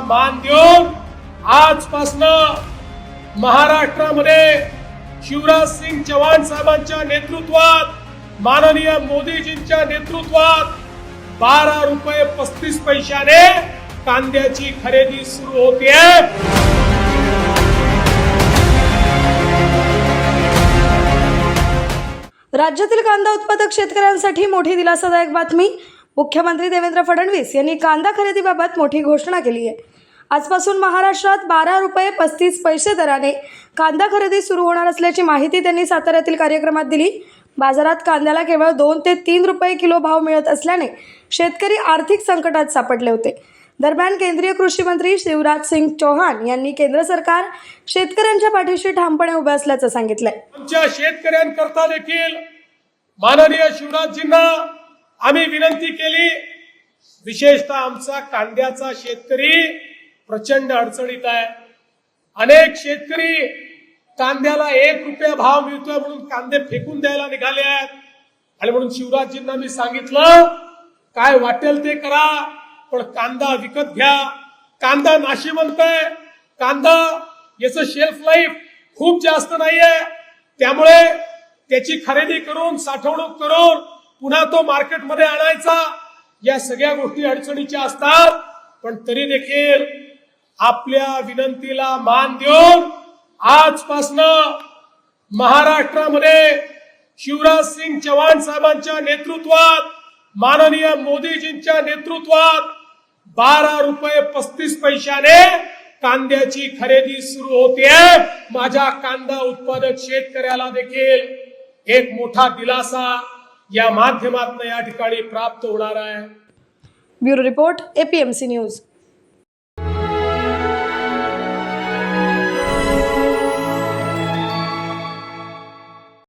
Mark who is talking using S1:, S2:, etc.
S1: मान देऊन आजपासून महाराष्ट्रामध्ये शिवराज सिंग चौहान साहेबांच्या नेतृत्वात माननीय मोदीजींच्या नेतृत्वात 12 रुपये 35 पैशाने कांद्याची खरेदी सुरू होते।
S2: राज्यातील कांदा उत्पादक शेतकऱ्यांसाठी मोठी दिलासादायक बातमी। मुख्यमंत्री देवेंद्र फडणवीस यांनी कांदा खरेदीबाबत मोठी घोषणा केली आहे। आजपासून महाराष्ट्रात 12 रुपये 35 पैसे दराने कांदा खरेदी सुरू होणार असल्याची माहिती त्यांनी साताऱ्यातील कार्यक्रमात दिली। बाजारात कांद्याला केवळ 2 ते 3 रुपये किलो भाव मिळत असल्याने शेतकरी आर्थिक संकटात सापडले होते। दरम्यान केंद्रीय कृषी मंत्री शिवराज सिंग चौहान यांनी केंद्र सरकार शेतकऱ्यांच्या पाठीशी ठामपणे उभे असल्याचं सांगितलंय।
S1: आमच्या शेतकऱ्यांकरता देखील माननीय शिवराजजींना आम्ही विनंती केली, विशेषतः आमचा कांद्याचा शेतकरी प्रचंड अडचणीत आहे। अनेक शेतकरी कांद्याला 1 रुपया भाव मिळतोय म्हणून कांदे फेकून द्यायला निघाले आहेत आणि म्हणून शिवराजजींना मी सांगितलं, काय वाटेल ते करा, पण कांदा विकत घ्या। कांदा नाशिवंत आहे, कांदा याचं शेल्फ लाईफ खूप जास्त नाहीये, त्यामुळे त्याची खरेदी करून साठवणूक करून पुन्हा तो मार्केटमध्ये आणायचा, या सगळ्या गोष्टी अडचणीच्या असतात। पण तरी देखील आपल्या विनंतीला मान देऊन आजपासून महाराष्ट्रामध्ये शिवराज सिंग चौहान साहेबांच्या नेतृत्वात माननीय मोदीजींच्या नेतृत्वात 12 रुपये 35 पैशाने कांद्याची खरेदी सुरू होते। माझ्या कांदा उत्पादक शेतकऱ्याला देखील एक मोठा दिलासा या माध्यमातून या ठिकाणी प्राप्त होणार आहे।
S2: Bureau report APMC news.